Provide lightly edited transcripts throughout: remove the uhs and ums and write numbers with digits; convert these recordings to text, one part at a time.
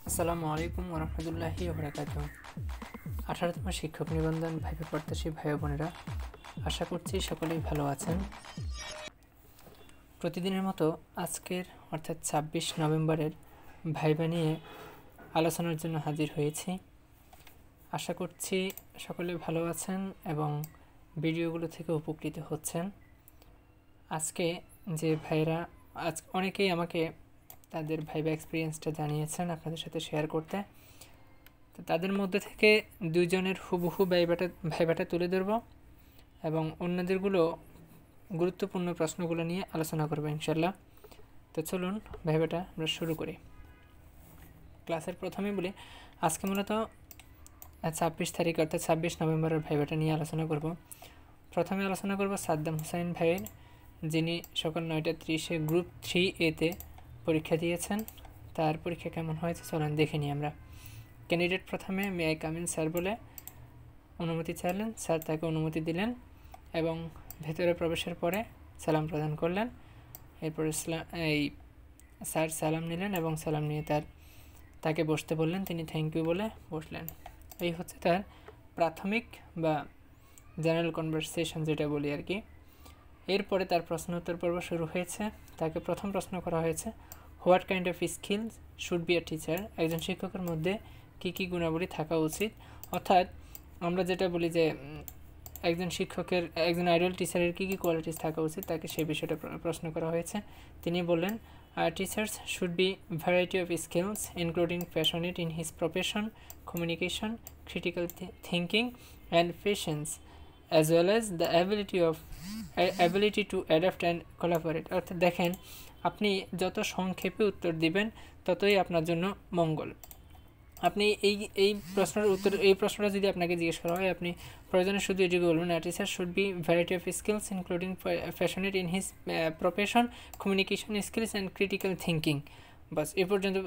আসসালামু আলাইকুম ওরহমতুল্লাহি ওবরাকাতুহু। 18তম শিক্ষক নিবন্ধন ভাইভা প্রত্যাশী ভাই বোনেরা, আশা করছি সকলেই ভালো আছেন। প্রতিদিনের মতো আজকের অর্থাৎ 26 নভেম্বরের ভাইভা নিয়ে আলোচনার জন্য হাজির হয়েছি। আশা করছি সকলে ভালো আছেন এবং ভিডিওগুলো থেকে উপকৃত হচ্ছেন। আজকে যে ভাইরা অনেকেই আমাকে তাদের ভাইভা এক্সপিরিয়েন্সটা জানিয়েছেন আপনাদের সাথে শেয়ার করতে। তো তাদের মধ্যে থেকে দুইজনের হুবহু ভাইভাটা তুলে ধরব এবং অন্যদেরগুলো গুরুত্বপূর্ণ প্রশ্নগুলো নিয়ে আলোচনা করব ইনশাল্লাহ। তো চলুন ভাইভাটা আমরা শুরু করি। ক্লাসের প্রথমেই বলি, আজকে মূলত 26 তারিখ অর্থাৎ 26 নভেম্বরের ভাইভাটা নিয়ে আলোচনা করব। প্রথমে আলোচনা করব সাদ্দাম হোসেন ভাইয়ের, যিনি সকাল 9:30-এ গ্রুপ 3A-তে পরীক্ষা দিয়েছেন। তার পরীক্ষা কেমন হয়েছে চলেন দেখে নিই আমরা। ক্যান্ডিডেট প্রথমে may I come in sir বলে অনুমতি চাইলেন, স্যার তাকে অনুমতি দিলেন এবং ভেতরে প্রবেশের পরে সালাম প্রদান করলেন। এরপরে স্যার সালাম নিলেন এবং সালাম নিয়ে তাকে বসতে বললেন, তিনি থ্যাংক ইউ বলে বসলেন। এই হচ্ছে তার প্রাথমিক বা জেনারেল কনভারসেশন যেটা বলি আর কি। এরপরে তার প্রশ্ন উত্তর পর্ব শুরু হয়েছে। তাকে প্রথম প্রশ্ন করা হয়েছে, what kind of skills should be a teacher, একজন শিক্ষকের মধ্যে কী কী গুণাবলী থাকা উচিত। অর্থাৎ আমরা যেটা বলি যে একজন আইডল টিচারের কী কী কোয়ালিটিস থাকা উচিত, তাকে সেই বিষয়টা প্রশ্ন করা হয়েছে। তিনি বললেন, teachers should be variety of skills including passionate in his profession, communication, critical thinking and patience, as well as the ability to adapt and collaborate. অর্থাৎ দেখেন, আপনি যত সংক্ষেপে উত্তর দিবেন ততই আপনার জন্য মঙ্গল। আপনি এই প্রশ্নটা যদি আপনাকে জিজ্ঞেস করা হয়, আপনি প্রয়োজনে শুধু এটুকু বলবেন, teacher should be variety of skills including passionate in his profession, communication skills and critical thinking. বাস এ পর্যন্ত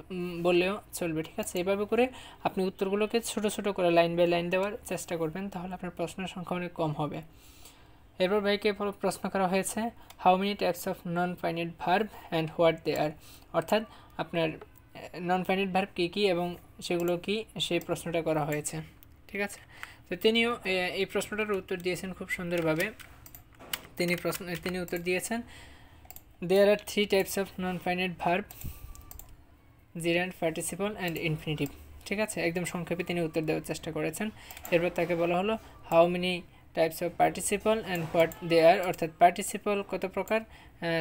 বললেও চলবে, ঠিক আছে। এভাবে করে আপনি উত্তরগুলোকে ছোট ছোট করে লাইন বাই লাইন দেওয়ার চেষ্টা করবেন, তাহলে আপনার প্রশ্নের সংখ্যা অনেক কম হবে। এরপর ভাইকে প্রশ্ন করা হয়েছে, how many types of non finite verb and what they are. অর্থাৎ আপনার নন ফাইনাইট ভার্ব কী কী এবং সেগুলো কি, সেই প্রশ্নটা করা হয়েছে, ঠিক আছে। তো তিনিও এই প্রশ্নটার উত্তর দিয়েছেন খুব সুন্দরভাবে। তিনি উত্তর দিয়েছেন, দেয়ার আর 3 types of non finite verb, জিরান্ড, participle and infinitive, ঠিক আছে। একদম সংক্ষেপে তিনি উত্তর দেওয়ার চেষ্টা করেছেন। এরপর তাকে বলা হলো, how many types of participle and what they are, অর্থাৎ পার্টিসিপল কত প্রকার,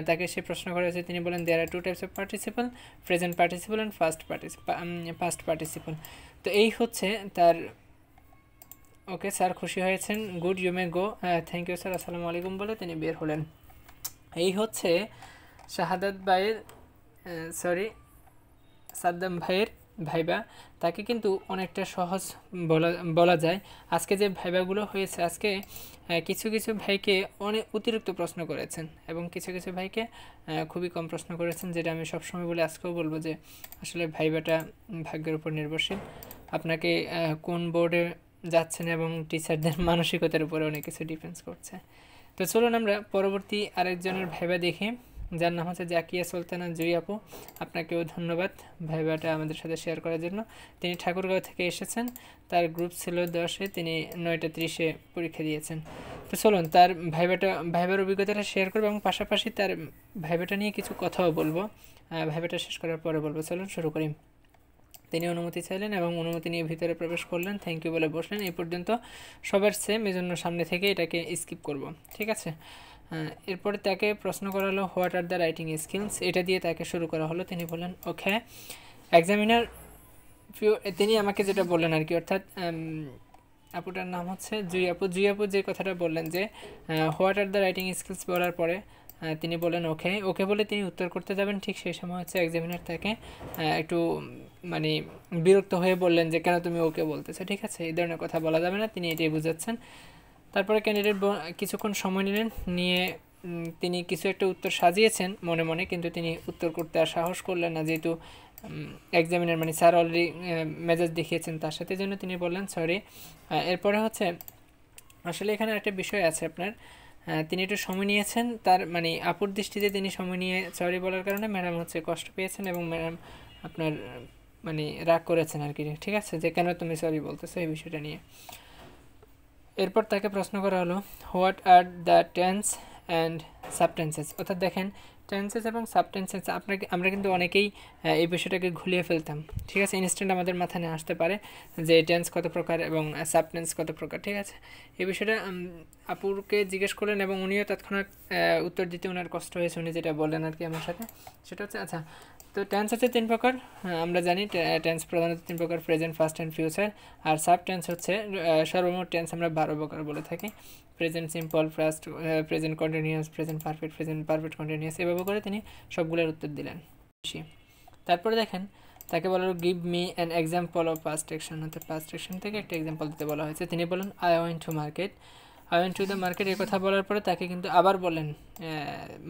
তাকে সে প্রশ্ন করা হয়েছে। তিনি বলেন, there are 2 types of participle, present participle and past participle. তো এই হচ্ছে তার। ওকে স্যার খুশি হয়েছেন, good, you may go, thank you sir, আসসালামু আলাইকুম বলে তিনি বের হলেন। এই হচ্ছে সাদ্দাম ভাইয়ের ভাইবা। তাকে কিন্তু অনেকটা সহজ বলা যায়। আজকে যে ভাইবাগুলো হয়েছে, আজকে কিছু কিছু ভাইকে অনেক অতিরিক্ত প্রশ্ন করেছেন এবং কিছু কিছু ভাইকে খুবই কম প্রশ্ন করেছেন, যেটা আমি সবসময় বলে আজকেও বলবো যে আসলে ভাইবাটা ভাগ্যের উপর নির্ভরশীল। আপনাকে কোন বোর্ডে যাচ্ছেন এবং টিচারদের মানসিকতার উপরে অনেক কিছু ডিপেন্ড করছে। তো চলুন আমরা পরবর্তী আরেকজনের ভাইবা দেখি, যার নাম হচ্ছে জাকিয়া সুলতানা জুই আপু। আপনাকেও ধন্যবাদ ভাইবাটা আমাদের সাথে শেয়ার করার জন্য। তিনি ঠাকুরগাঁও থেকে এসেছেন, তার গ্রুপ ছিল 10-এ, তিনি 9:30-এ পরীক্ষা দিয়েছেন। তো চলুন তার ভাইবার অভিজ্ঞতাটা শেয়ার করবো এবং পাশাপাশি তার ভাইবাটা নিয়ে কিছু কথাও বলবো। ভাইবাটা শেষ করার পরে বলবো। চলুন শুরু করি। তিনি অনুমতি চাইলেন এবং অনুমতি নিয়ে ভিতরে প্রবেশ করলেন, থ্যাংক ইউ বলে বসলেন। এই পর্যন্ত সবার সেম, এজন্য সামনে থেকে এটাকে স্কিপ করব, ঠিক আছে। এরপরে তাকে প্রশ্ন করা হলো, what are the writing skills, এটা দিয়ে তাকে শুরু করা হলো। তিনি বললেন, ওকে এক্সামিনার, তিনি আমাকে যেটা বললেন আর কি, অর্থাৎ আপুটার নাম হচ্ছে জুই আপু যে কথাটা বললেন যে what are the writing skills বলার পরে তিনি বললেন ওকে বলে তিনি উত্তর করতে যাবেন। ঠিক সেই সময় হচ্ছে এক্সামিনার তাকে একটু মানে বিরক্ত হয়ে বললেন যে কেন তুমি ওকে বলতেছো, ঠিক আছে, এই ধরনের কথা বলা যাবে না, তিনি এটাই বুঝাচ্ছেন। তারপরে ক্যান্ডিডেট কিছুক্ষণ সময় নিয়ে তিনি কিছু একটা উত্তর সাজিয়েছেন মনে মনে, কিন্তু তিনি উত্তর করতে আর সাহস করলেন না, যেহেতু এক্সামিনার মানে স্যার অলরেডি মেজাজ দেখিয়েছেন তার সাথে, জন্য তিনি বললেন সরি। এরপরে হচ্ছে আসলে এখানে একটা বিষয় আছে আপনার, তিনি একটু সময় নিয়েছেন, তার মানে আপুর দৃষ্টিতে তিনি সময় নিয়ে সরি বলার কারণে ম্যাডাম হচ্ছে কষ্ট পেয়েছেন এবং ম্যাডাম আপনার মানে রাগ করেছেন আর কি, ঠিক আছে, যে কেন তুমি সরি বলতেছো এই বিষয়টা নিয়ে। এরপর তাকে প্রশ্ন করা হলো what are the tense and subtenses, অর্থাৎ দেখেন টেন্সেস এবং সাবটেন্সেস আমরা কিন্তু অনেকেই এই বিষয়টাকে ঘুলিয়ে ফেলতাম, ঠিক আছে, ইনস্ট্যান্ট আমাদের মাথায় আসতে পারে যে টেন্স কত প্রকার এবং সাবটেন্স কত প্রকার, ঠিক আছে। এই বিষয়টা আপুরকে জিজ্ঞেস করলেন এবং উনিও তৎক্ষণাৎ উত্তর দিতে ওনার কষ্ট হয়েছে, উনি যেটা বললেন আর কি আমার সাথে, সেটা হচ্ছে আচ্ছা তো টেন্স হচ্ছে 3 প্রকার, আমরা জানি টেন্স প্রধানত 3 প্রকার, প্রেজেন্ট, ফার্স্ট অ্যান্ড ফিউচার। আর সাব টেন্স হচ্ছে সর্বমোট টেন্স আমরা 12 প্রকার বলে থাকি, present simple, first present continuous, present perfect, present perfect continuous, এভাবে করে তিনি সবগুলোর উত্তর দিলেন। তারপরে দেখেন তাকে বলা হলো give me an example of past action, অর্থাৎ পাস্ট অ্যাকশন থেকে একটা এক্সাম্পল দিতে বলা হয়েছে। তিনি বলেন I went to market, I went to the market, এই কথা বলার পরে তাকে কিন্তু আবার বলেন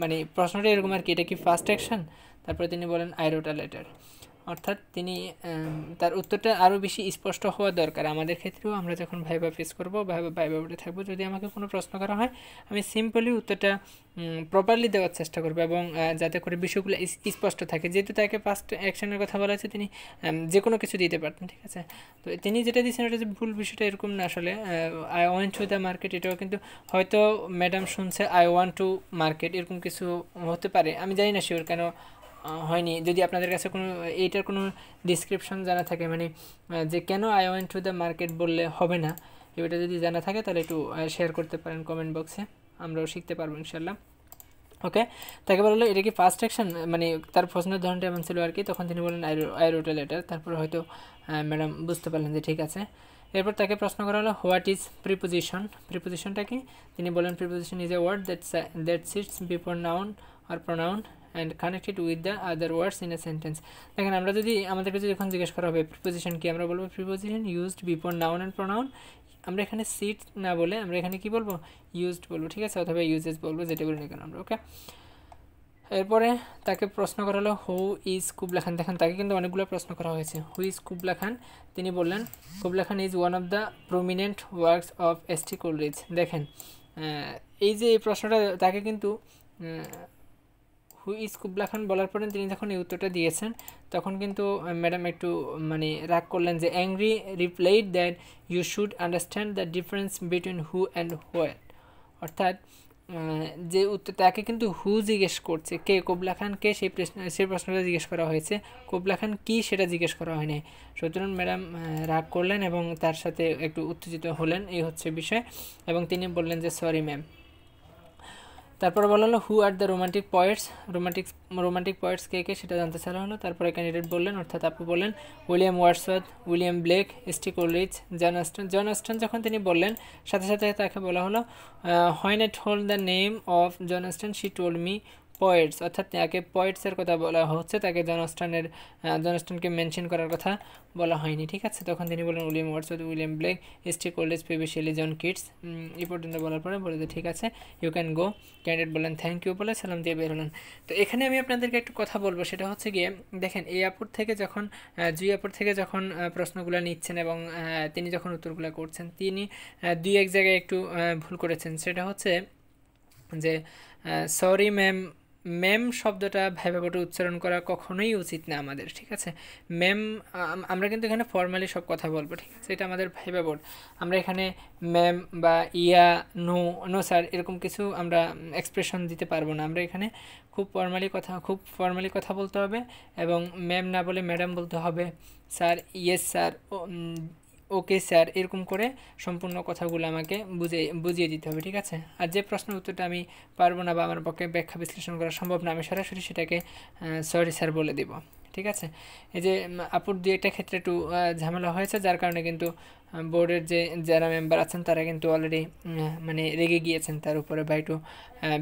মানে প্রশ্নটা এরকম আর কি, এটা কি ফার্স্ট অ্যাকশন? তারপরে তিনি বলেন আই রোট আ লেটার, অর্থাৎ তিনি তার উত্তরটা আরও বেশি স্পষ্ট হওয়া দরকার। আমাদের ক্ষেত্রেও আমরা যখন ভাইবা ফেস করবো বা ভাইবা বোর্ডে থাকবো, যদি আমাকে কোনো প্রশ্ন করা হয় আমি সিম্পলি উত্তরটা প্রপারলি দেওয়ার চেষ্টা করবো এবং যাতে করে বিষয়গুলো স্পষ্ট থাকে। যেহেতু তাকে ফার্স্ট অ্যাকশনের কথা বলা হয়েছে, তিনি যে কোনো কিছু দিতে পারতেন, ঠিক আছে। তো তিনি যেটা দিয়েছেন এটা যে ভুল, বিষয়টা এরকম না আসলে। I want to the market, এটাও কিন্তু হয়তো ম্যাডাম শুনছে আই ওয়ান্ট টু মার্কেট, এরকম কিছু হতে পারে, আমি জানি না শিওর কেন হয়নি। যদি আপনাদের কাছে কোনো এইটার কোনো ডিসক্রিপশন জানা থাকে, মানে যে কেন I went to the market বললে হবে না, এটা যদি জানা থাকে তাহলে একটু শেয়ার করতে পারেন কমেন্ট বক্সে, আমরাও শিখতে পারবো ইনশাল্লাহ। ওকে, তাকে বললো এটা কি ফার্স্ট অ্যাকশন, মানে তার প্রশ্নের ধরনটা এমন ছিল আর কি। তখন তিনি বলেন আই রোট এ লেটার, তারপর হয়তো ম্যাডাম বুঝতে পারলেন যে ঠিক আছে। এরপর তাকে প্রশ্ন করা হলো হোয়াট ইজ প্রিপোজিশন, প্রিপোজিশনটা কি? তিনি বলেন preposition is a word that sits before noun or pronoun and connected with the other words in a sentence. দেখেন আমরা যদি আমাদেরকে যদি এখন জিজ্ঞেস করা হবে প্রিপোজিশন কি, আমরা বলবো preposition used before noun and pronoun. আমরা এখানে সিট না বলে আমরা এখানে কি বলবো, ইউজড বলবো, ঠিক আছে, অথবা ইউজেস বলবো, যেটা বলি না কেন আমরা। ওকে, এরপরে তাকে প্রশ্ন করা হলো হু ইজ কুবলা খান। দেখেন তাকে কিন্তু অনেকগুলো প্রশ্ন করা হয়েছে। হু ইজ কুবলা খান? তিনি বললেন Kubla Khan is one of the prominent works of S T. Coleridge. দেখেন এই যে এই প্রশ্নটা তাকে কিন্তু হু ইজ কুবলা খান বলার পরে তিনি যখন এই উত্তরটা দিয়েছেন তখন কিন্তু ম্যাডাম একটু মানে রাগ করলেন, যে angry replied that you should understand the difference between who and what. অর্থাৎ যে উত্তর তাকে কিন্তু হু জিজ্ঞেস করছে, কে কুবলা খান কে, সেই প্রশ্নটা জিজ্ঞেস করা হয়েছে, কুবলা খান কী সেটা জিজ্ঞেস করা হয়নি। সুতরাং ম্যাডাম রাগ করলেন এবং তার সাথে একটু উত্তেজিত হলেন, এই হচ্ছে বিষয়, এবং তিনি বললেন যে সরি ম্যাম। তারপরে বলা হলো who are the romantic poets, romantic poets কে কে সেটা জানতে চাওয়া হলো। তারপরে ক্যান্ডিডেট বললেন, অর্থাৎ আপু বললেন William Wordsworth, William Blake, S T. Coleridge, John Austen. John Austen যখন তিনি বললেন সাথে সাথে তাকে বলা হলো when I told the name of John Austen she told me poets, অর্থাৎ তাকে পয়েটসের কথা বলা হচ্ছে, তাকে জন অস্টনকে মেনশন করার কথা বলা হয়নি, ঠিক আছে। তখন তিনি বলেন William Wordsworth, William Blake, S T. Coleridge, P B. Shelley, John Keats, এই পর্যন্ত বলার পরে বলে যে ঠিক আছে ইউ ক্যান গো। ক্যান্ডিডেট বললেন থ্যাংক ইউ বলে সালাম দিয়ে বের হলেন। তো এখানে আমি আপনাদেরকে একটু কথা বলবো, সেটা হচ্ছে গিয়ে দেখেন এই আপুর থেকে যখন জুই আপুর থেকে যখন প্রশ্নগুলো নিচ্ছেন এবং তিনি যখন উত্তরগুলো করছেন, তিনি দুই এক জায়গায় একটু ভুল করেছেন। সেটা হচ্ছে যে সরি ম্যাম, ম্যাম শব্দটা ভাইবা বোর্ডে উচ্চারণ করা কখনোই উচিত না আমাদের, ঠিক আছে। ম্যাম আমরা কিন্তু এখানে ফর্মালি সব কথা বলবো, ঠিক আছে, এটা আমাদের ভাইবা বোর্ড। আমরা এখানে ম্যাম বা ইয়া, নো স্যার এরকম কিছু আমরা এক্সপ্রেশন দিতে পারবো না। আমরা এখানে খুব ফর্মালি কথা বলতে হবে এবং ম্যাম না বলে ম্যাডাম বলতে হবে, sir yes sir, okay sir, এরকম করে সম্পূর্ণ কথাগুলো আমাকে বুঝিয়ে দিতে হবে, ঠিক আছে। আর যে প্রশ্নের উত্তরটা আমি পারবো না বা আমার পক্ষে ব্যাখ্যা বিশ্লেষণ করা সম্ভব না, আমি সরাসরি সেটাকে সরি স্যার বলে দিব, ঠিক আছে। এই যে আপুর দুই একটা ক্ষেত্রে একটু ঝামেলা হয়েছে, যার কারণে কিন্তু বোর্ডের যারা মেম্বার আছেন তারা কিন্তু অলরেডি মানে রেগে গিয়েছেন তার উপরে, বা একটু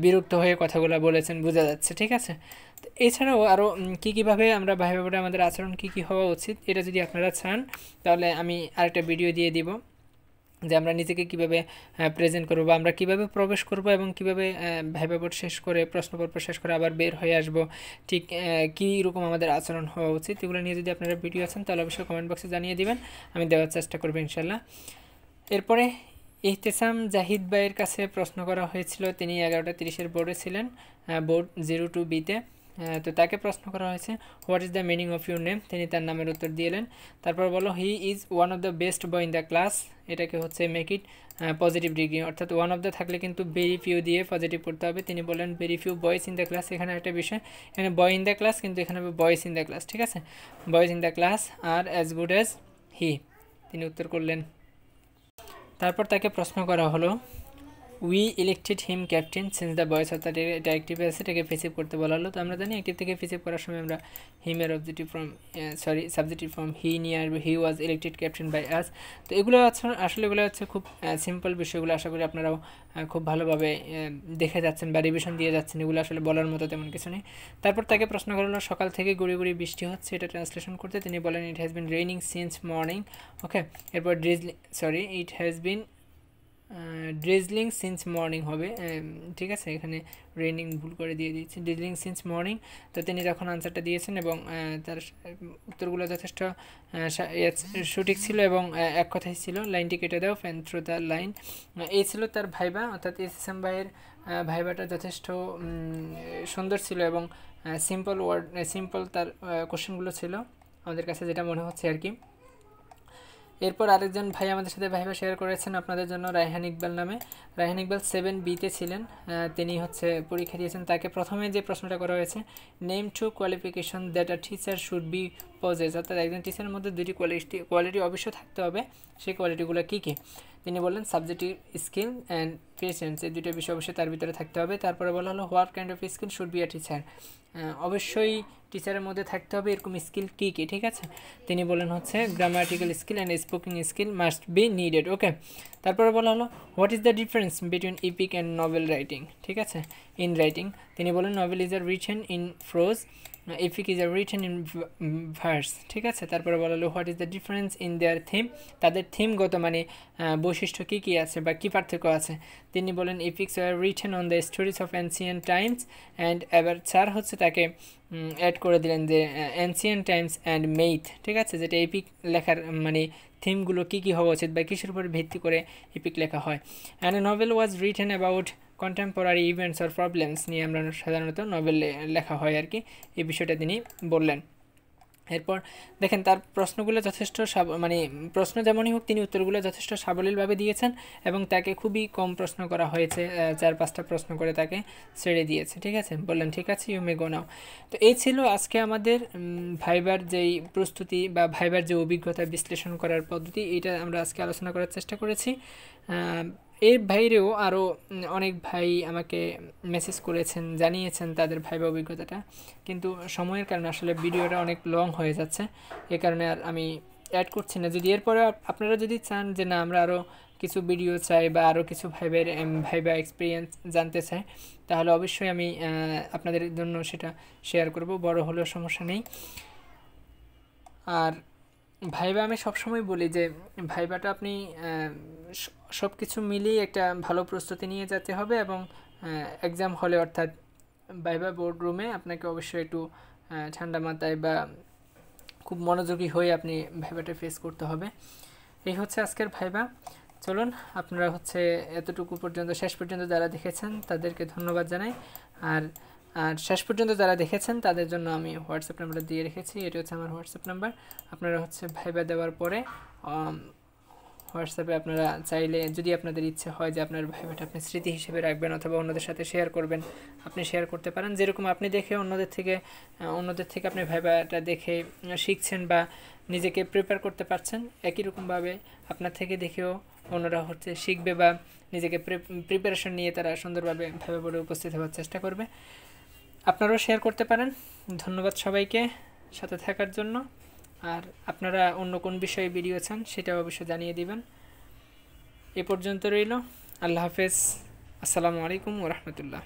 বিরক্ত হয়ে কথাগুলো বলেছেন, বোঝা যাচ্ছে, ঠিক আছে। তো এছাড়াও আরও কীভাবে আমরা ভাইবা বোর্ডে আমাদের আচরণ কী হওয়া উচিত, এটা যদি আপনারা চান তাহলে আমি আরেকটা ভিডিও দিয়ে দিব, যে আমরা নিজেকে কীভাবে প্রেজেন্ট করবো বা আমরা কীভাবে প্রবেশ করবো এবং কীভাবে ভাইবা বোর্ড শেষ করে প্রশ্নপত্র শেষ করে আবার বের হয়ে আসবো, ঠিক কী রকম আমাদের আচরণ হওয়া উচিত, এগুলো নিয়ে যদি আপনারা ভিডিও আছেন তাহলে অবশ্যই কমেন্ট বক্সে জানিয়ে দিবেন, আমি দেওয়ার চেষ্টা করবো ইনশাল্লাহ। এরপরে ইহতেসাম জাহিদ ভাইয়ের কাছে প্রশ্ন করা হয়েছিল, তিনি 11টা 30-এর বোর্ডে ছিলেন, বোর্ড 02B-তে। তো তাকে প্রশ্ন করা হয়েছে what is the meaning of your name, তিনি তার নামের উত্তর দিলেন। তারপর বলো he is one of the best boy in the class, এটাকে হচ্ছে মেক ইট পজিটিভ ডিগ্রি, অর্থাৎ ওয়ান অফ দ্য থাকলে কিন্তু ভেরি ফিউ দিয়ে পজিটিভ করতে হবে। তিনি বললেন very few boys in the class, এখানে একটা বিষয়, এখানে বয় ইন দ্য ক্লাস কিন্তু এখানে হবে বয়েজ ইন দ্য ক্লাস, ঠিক আছে, boys in the class are as good as he, তিনি উত্তর করলেন। তারপর তাকে প্রশ্ন করা হলো we elected him captain since the boys, অর্থাৎ এটা অ্যাক্টিভ আছে, এটাকে পেসিভ করতে বলা হলো। তো আমরা জানি অ্যাক্টিভ থেকে পেসিভ করার সময় আমরা হিমের objective form subjective form he নিয়ে আসবে, he was elected captain by us. তো এগুলো আসলে এগুলো হচ্ছে খুব সিম্পল বিষয়গুলো, আশা করি আপনারাও খুব ভালোভাবে দেখে যাচ্ছেন বা রিভিশন দিয়ে যাচ্ছেন, এগুলো আসলে বলার মতো তেমন কিছু নেই। তারপর তাকে প্রশ্ন করা হলো সকাল থেকে গুড়ি গুড়ি বৃষ্টি হচ্ছে, এটা ট্রান্সলেশন করতে তিনি বলেন it has been raining since morning. Okay, এরপর it has been drizzling since morning হবে, ঠিক আছে, এখানে রেইনিং ভুল করে দিয়ে দিয়েছি, ড্রিজলিং সিন্স মর্নিং। তো তিনি যখন আনসারটা দিয়েছেন এবং তার উত্তরগুলো যথেষ্ট সঠিক ছিল এবং এক কথাই ছিল, লাইনটি কেটে দাও ফ্যান থ্রু দ্য লাইন। এই ছিল তার ভাইবা, অর্থাৎ এসএসএম ভাইয়ের ভাইবাটা যথেষ্ট সুন্দর ছিল এবং সিম্পল তার কোশ্চেনগুলো ছিল আমাদের কাছে যেটা মনে হচ্ছে আর কি। এরপর আরেকজন ভাই আমাদের সাথে ভাইবা শেয়ার করেছেন আপনাদের জন্য, রায়হান ইকবাল নামে। রায়হান ইকবাল 7Bতে ছিলেন, তিনি হচ্ছে পরীক্ষা দিয়েছেন। তাকে প্রথমে যে প্রশ্নটা করা হয়েছে name 2 qualification that a teacher should be possess, অর্থাৎ একজন টিচারের মধ্যে দুটি কোয়ালিটি অবশ্যই থাকতে হবে, সেই কোয়ালিটিগুলো কী কী? তিনি বললেন সাবজেক্টিভ স্কিল অ্যান্ড পেশেন্স, এই দুটো বিষয় অবশ্যই তার ভিতরে থাকতে হবে। তারপরে বলা হলো what kind of skill should be a teacher, অবশ্যই টিচারের মধ্যে থাকতে হবে এরকম স্কিল কী কী, ঠিক আছে। তিনি বলেন হচ্ছে grammatical skill and speaking skill must be needed. Okay, তারপরে বলা হলো what is the difference between epic and novel writing, ঠিক আছে, ইন রাইটিং। তিনি বলেন novel is a written in prose, epic is a written in verse, ঠিক আছে। তারপরে বলা হলো what is the difference in their theme, তাদের থিমগত মানে বৈশিষ্ট্য কী কী আছে বা কী পার্থক্য আছে। তিনি বলেন epics are written on the stories of ancient times and, এবার স্যার হচ্ছে তাকে অ্যাড করে দিলেন যে অ্যানসিয়েন্ট টাইমস অ্যান্ড মেইথ, ঠিক আছে, যেটা এপিক লেখার মানে থিমগুলো কী কী হওয়া উচিত বা কিসের উপর ভিত্তি করে এপিক লেখা হয়। And a novel was written about contemporary events or problems নিয়ে আমরা সাধারণত নভেল লেখা হয় আর কি, এই বিষয়টা তিনি বললেন। এরপর দেখেন তার প্রশ্নগুলো যথেষ্ট মানে প্রশ্ন যেমনই হোক তিনি উত্তরগুলো যথেষ্ট সাবলীলভাবে দিয়েছেন এবং তাকে খুবই কম প্রশ্ন করা হয়েছে, 4-5টা প্রশ্ন করে তাকে ছেড়ে দিয়েছে, ঠিক আছে, বললেন ঠিক আছে ইউ মে গো নাও। তো এই ছিল আজকে আমাদের ভাইবার যেই প্রস্তুতি বা ভাইবার যে অভিজ্ঞতা বিশ্লেষণ করার পদ্ধতি, এটা আমরা আজকে আলোচনা করার চেষ্টা করেছি। এর বাইরেও আরও অনেক ভাই আমাকে মেসেজ করেছেন, জানিয়েছেন তাদের ভাইবা অভিজ্ঞতাটা, কিন্তু সময়ের কারণে আসলে ভিডিওটা অনেক লং হয়ে যাচ্ছে, এ কারণে আর আমি অ্যাড করছি না। যদি এরপরে আপনারা যদি চান যে না আমরা আরও কিছু ভিডিও চাই বা আরও কিছু ভাইবা এক্সপিরিয়েন্স জানতে চাই, তাহলে অবশ্যই আমি আপনাদের জন্য সেটা শেয়ার করব, বড় হলেও সমস্যা নেই। আর ভাইবা আমি সবসময় বলি যে ভাইবাটা আপনি সব কিছু মিলিয়ে একটা ভালো প্রস্তুতি নিয়ে যেতে হবে এবং এক্সাম হলে অর্থাৎ ভাইবা বোর্ড রুমে আপনাকে অবশ্যই একটু ঠান্ডা মাথায় বা খুব মনোযোগী হয়ে আপনি ভাইবাটা ফেস করতে হবে। এই হচ্ছে আজকের ভাইবা। চলুন আপনারা হচ্ছে এতটুকু পর্যন্ত শেষ পর্যন্ত যারা দেখেছেন তাদেরকে ধন্যবাদ জানাই। আর শেষ পর্যন্ত যারা দেখেছেন তাদের জন্য আমি হোয়াটসঅ্যাপ নাম্বার দিয়ে রেখেছি, এটা হচ্ছে আমার হোয়াটসঅ্যাপ নাম্বার। আপনারা হচ্ছে ভাইবা দেওয়ার পরে হোয়াটসঅ্যাপে আপনারা চাইলে যদি আপনাদের ইচ্ছে হয় যে আপনার ভাইবাটা আপনি স্মৃতি হিসেবে রাখবেন অথবা অন্যদের সাথে শেয়ার করবেন, আপনি শেয়ার করতে পারেন। যেরকম আপনি দেখে অন্যদের থেকে আপনি ভাইবাটা দেখে শিখছেন বা নিজেকে প্রিপেয়ার করতে পারছেন, একই রকমভাবে আপনার থেকে দেখেও অন্যরা হচ্ছে শিখবে বা নিজেকে প্রিপারেশন নিয়ে তারা সুন্দরভাবে ভাইবা বোর্ডে উপস্থিত হওয়ার চেষ্টা করবে। আপনারাও শেয়ার করতে পারেন। ধন্যবাদ সবাইকে সাথে থাকার জন্য। আর আপনারা অন্য কোন বিষয়ে ভিডিও চান সেটাও অবশ্যই জানিয়ে দিবেন। এ পর্যন্ত রইল। আল্লাহ হাফেজ। আসসালামু আলাইকুম ওয়া রাহমাতুল্লাহ।